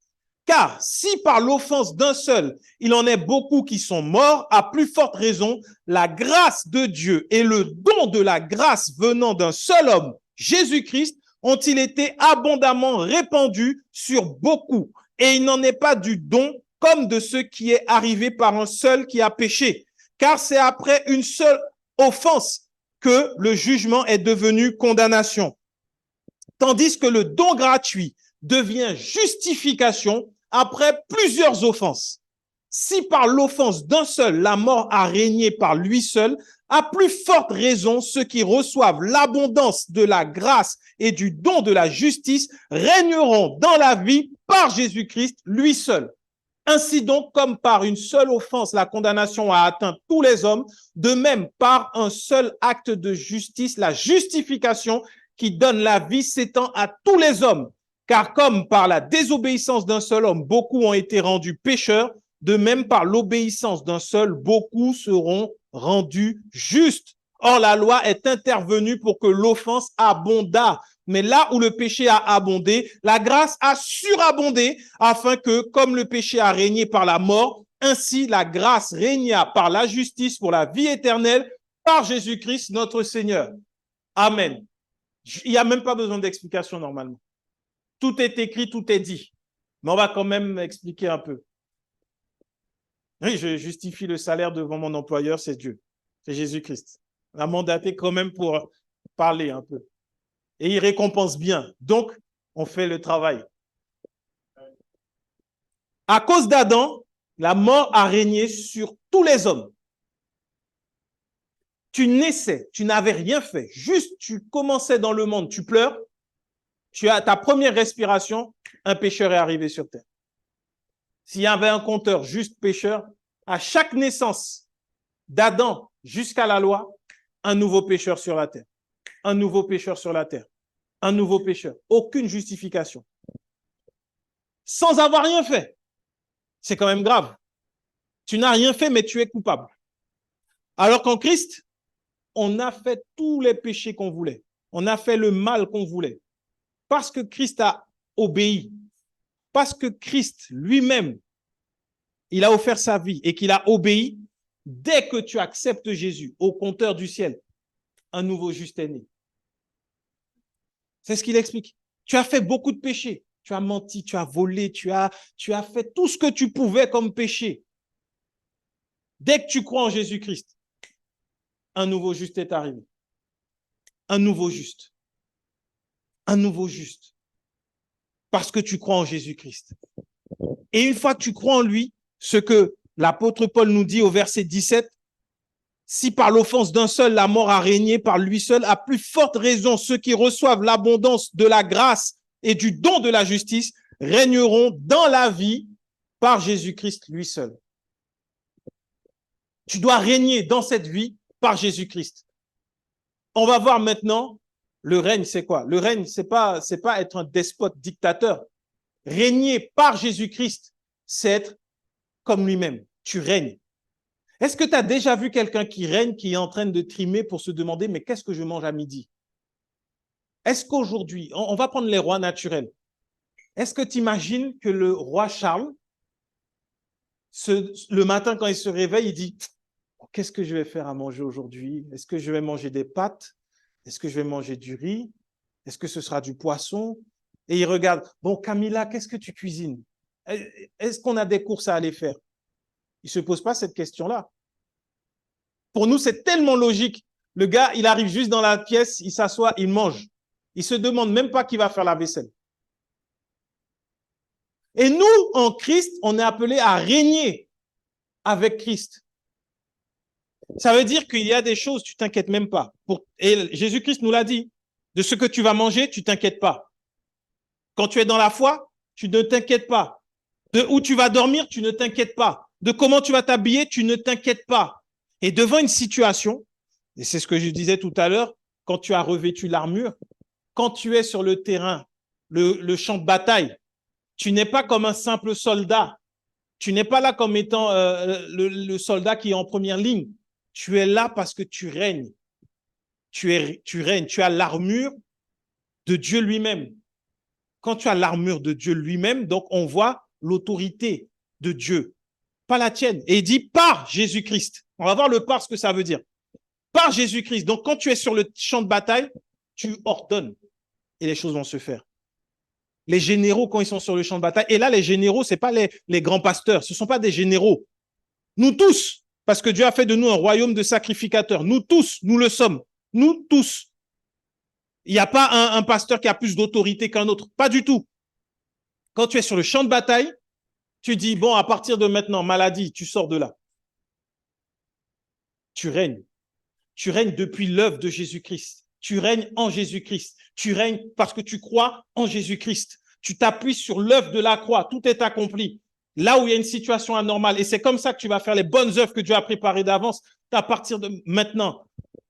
Speaker 2: Car si par l'offense d'un seul, il en est beaucoup qui sont morts, à plus forte raison, la grâce de Dieu et le don de la grâce venant d'un seul homme, Jésus-Christ, ont-ils été abondamment répandus sur beaucoup. Et il n'en est pas du don comme de ce qui est arrivé par un seul qui a péché. Car c'est après une seule offense que le jugement est devenu condamnation. Tandis que le don gratuit devient justification après plusieurs offenses. Si par l'offense d'un seul, la mort a régné par lui seul, à plus forte raison, ceux qui reçoivent l'abondance de la grâce et du don de la justice régneront dans la vie par Jésus-Christ, lui seul. Ainsi donc, comme par une seule offense, la condamnation a atteint tous les hommes, de même, par un seul acte de justice, la justification qui donne la vie s'étend à tous les hommes. Car comme par la désobéissance d'un seul homme, beaucoup ont été rendus pécheurs, de même par l'obéissance d'un seul, beaucoup seront rendus justes. Or, la loi est intervenue pour que l'offense abondât. Mais là où le péché a abondé, la grâce a surabondé, afin que, comme le péché a régné par la mort, ainsi la grâce régna par la justice pour la vie éternelle par Jésus-Christ notre Seigneur. Amen. Il n'y a même pas besoin d'explication normalement. Tout est écrit, tout est dit. Mais on va quand même expliquer un peu. Oui, je justifie le salaire devant mon employeur, c'est Dieu. C'est Jésus-Christ. On a mandaté quand même pour parler un peu. Et il récompense bien. Donc, on fait le travail. À cause d'Adam, la mort a régné sur tous les hommes. Tu naissais, tu n'avais rien fait. Juste, tu commençais dans le monde, tu pleures. Tu as ta première respiration, un pécheur est arrivé sur terre. S'il y avait un compteur juste pécheur, à chaque naissance d'Adam jusqu'à la loi, un nouveau pécheur sur la terre. Un nouveau pécheur sur la terre. Un nouveau pécheur. Aucune justification. Sans avoir rien fait. C'est quand même grave. Tu n'as rien fait, mais tu es coupable. Alors qu'en Christ, on a fait tous les péchés qu'on voulait. On a fait le mal qu'on voulait. Parce que Christ a obéi. Parce que Christ lui-même, il a offert sa vie et qu'il a obéi, dès que tu acceptes Jésus au compteur du ciel, un nouveau juste est né. C'est ce qu'il explique. Tu as fait beaucoup de péchés. Tu as menti, tu as volé, tu as fait tout ce que tu pouvais comme péché. Dès que tu crois en Jésus-Christ, un nouveau juste est arrivé. Un nouveau juste. Un nouveau juste. Parce que tu crois en Jésus-Christ. Et une fois que tu crois en lui, ce que l'apôtre Paul nous dit au verset 17, si par l'offense d'un seul, la mort a régné par lui seul, à plus forte raison, ceux qui reçoivent l'abondance de la grâce et du don de la justice régneront dans la vie par Jésus-Christ lui seul. Tu dois régner dans cette vie par Jésus-Christ. On va voir maintenant, le règne, c'est quoi? Le règne, c'est pas être un despote dictateur. Régner par Jésus-Christ, c'est être comme lui-même. Tu règnes. Est-ce que tu as déjà vu quelqu'un qui règne, qui est en train de trimer pour se demander, mais qu'est-ce que je mange à midi? Est-ce qu'aujourd'hui, on va prendre les rois naturels. Est-ce que tu imagines que le roi Charles, le matin quand il se réveille, il dit, qu'est-ce que je vais faire à manger aujourd'hui? Est-ce que je vais manger des pâtes? Est-ce que je vais manger du riz? Est-ce que ce sera du poisson? Et il regarde, bon Camilla, qu'est-ce que tu cuisines? Est-ce qu'on a des courses à aller faire? Il ne se pose pas cette question-là. Pour nous, c'est tellement logique. Le gars, il arrive juste dans la pièce, il s'assoit, il mange. Il ne se demande même pas qui va faire la vaisselle. Et nous, en Christ, on est appelés à régner avec Christ. Ça veut dire qu'il y a des choses, tu ne t'inquiètes même pas. Et Jésus-Christ nous l'a dit. De ce que tu vas manger, tu ne t'inquiètes pas. Quand tu es dans la foi, tu ne t'inquiètes pas. De où tu vas dormir, tu ne t'inquiètes pas. De comment tu vas t'habiller, tu ne t'inquiètes pas. Et devant une situation, et c'est ce que je disais tout à l'heure, quand tu as revêtu l'armure, quand tu es sur le terrain, le champ de bataille, tu n'es pas comme un simple soldat. Tu n'es pas là comme étant le soldat qui est en première ligne. Tu es là parce que tu règnes. Tu règnes, tu as l'armure de Dieu lui-même. Quand tu as l'armure de Dieu lui-même, donc on voit l'autorité de Dieu, pas la tienne. Et il dit par Jésus-Christ. On va voir le par, ce que ça veut dire. Par Jésus-Christ. Donc quand tu es sur le champ de bataille, tu ordonnes et les choses vont se faire. Les généraux, quand ils sont sur le champ de bataille, et là, les généraux, ce n'est pas les grands pasteurs, ce ne sont pas des généraux. Nous tous, parce que Dieu a fait de nous un royaume de sacrificateurs. Nous tous, nous le sommes. Nous tous. Il n'y a pas un pasteur qui a plus d'autorité qu'un autre. Pas du tout. Quand tu es sur le champ de bataille, tu dis, bon, à partir de maintenant, maladie, tu sors de là. Tu règnes. Tu règnes depuis l'œuvre de Jésus-Christ. Tu règnes en Jésus-Christ. Tu règnes parce que tu crois en Jésus-Christ. Tu t'appuies sur l'œuvre de la croix. Tout est accompli. Là où il y a une situation anormale. Et c'est comme ça que tu vas faire les bonnes œuvres que Dieu a préparées d'avance. À partir de maintenant,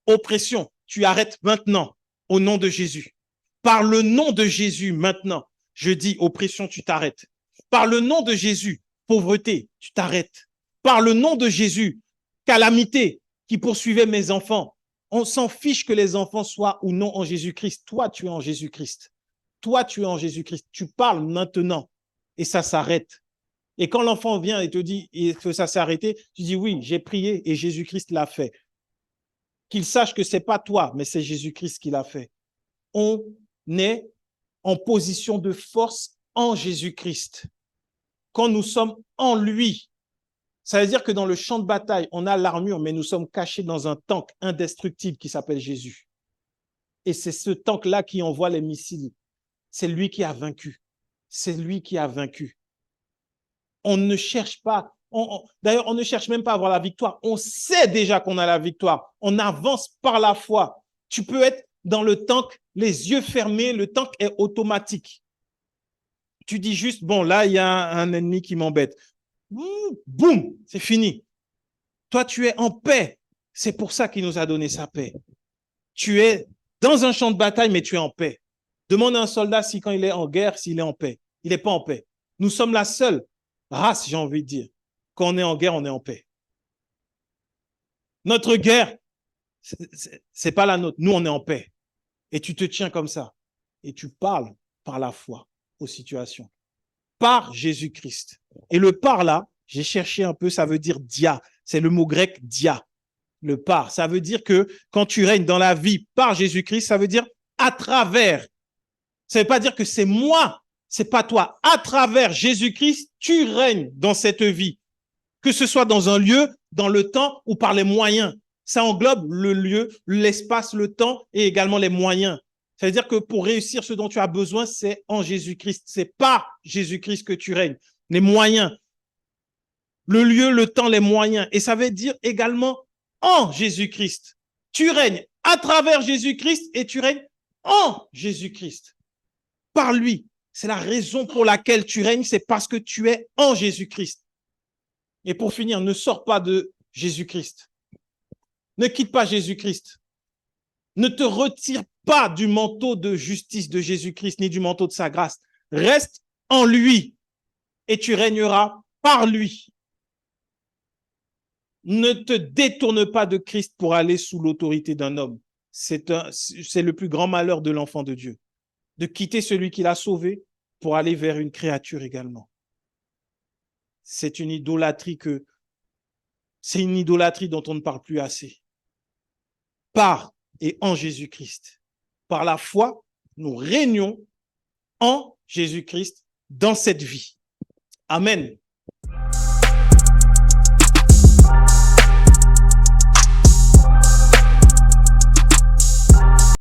Speaker 2: oppression, tu arrêtes maintenant au nom de Jésus. Par le nom de Jésus, maintenant, je dis oppression, tu t'arrêtes. Par le nom de Jésus, pauvreté, tu t'arrêtes. Par le nom de Jésus, calamité qui poursuivait mes enfants, On s'en fiche que les enfants soient ou non en Jésus-Christ. Toi, tu es en Jésus-Christ. Toi, tu es en Jésus-Christ. Tu parles maintenant et ça s'arrête. Et quand l'enfant vient et te dit que ça s'est arrêté, tu dis oui, j'ai prié et Jésus-Christ l'a fait. Qu'il sache que ce n'est pas toi, mais c'est Jésus-Christ qui l'a fait. On est en position de force en Jésus-Christ. Quand nous sommes en lui, ça veut dire que dans le champ de bataille, on a l'armure, mais nous sommes cachés dans un tank indestructible qui s'appelle Jésus. Et c'est ce tank-là qui envoie les missiles. C'est lui qui a vaincu. C'est lui qui a vaincu. On ne cherche pas, d'ailleurs, on ne cherche même pas à avoir la victoire. On sait déjà qu'on a la victoire. On avance par la foi. Tu peux être dans le tank, les yeux fermés, le tank est automatique. Tu dis juste, bon, là, il y a un ennemi qui m'embête. Boum, c'est fini. Toi, tu es en paix. C'est pour ça qu'il nous a donné sa paix. Tu es dans un champ de bataille, mais tu es en paix. Demande à un soldat si quand il est en guerre, s'il est en paix. Il n'est pas en paix. Nous sommes la seule race, j'ai envie de dire. Quand on est en guerre, on est en paix. Notre guerre, c'est pas la nôtre. Nous, on est en paix. Et tu te tiens comme ça. Et tu parles par la foi aux situations. Par Jésus-Christ. Et le par là, j'ai cherché un peu, ça veut dire dia. C'est le mot grec dia. Le par. Ça veut dire que quand tu règnes dans la vie par Jésus-Christ, ça veut dire à travers. Ça ne veut pas dire que c'est moi, c'est pas toi. À travers Jésus-Christ, tu règnes dans cette vie. Que ce soit dans un lieu, dans le temps ou par les moyens. Ça englobe le lieu, l'espace, le temps et également les moyens. Ça veut dire que pour réussir ce dont tu as besoin, c'est en Jésus-Christ. C'est par Jésus-Christ que tu règnes. Les moyens. Le lieu, le temps, les moyens. Et ça veut dire également en Jésus-Christ. Tu règnes à travers Jésus-Christ et tu règnes en Jésus-Christ. Par lui. C'est la raison pour laquelle tu règnes, c'est parce que tu es en Jésus-Christ. Et pour finir, ne sors pas de Jésus-Christ. Ne quitte pas Jésus-Christ. Ne te retire pas du manteau de justice de Jésus-Christ, ni du manteau de sa grâce. Reste en lui et tu régneras par lui. Ne te détourne pas de Christ pour aller sous l'autorité d'un homme. C'est le plus grand malheur de l'enfant de Dieu. De quitter celui qui l'a sauvé pour aller vers une créature également. C'est une idolâtrie dont on ne parle plus assez. Par et en Jésus-Christ. Par la foi, nous régnons en Jésus-Christ dans cette vie. Amen.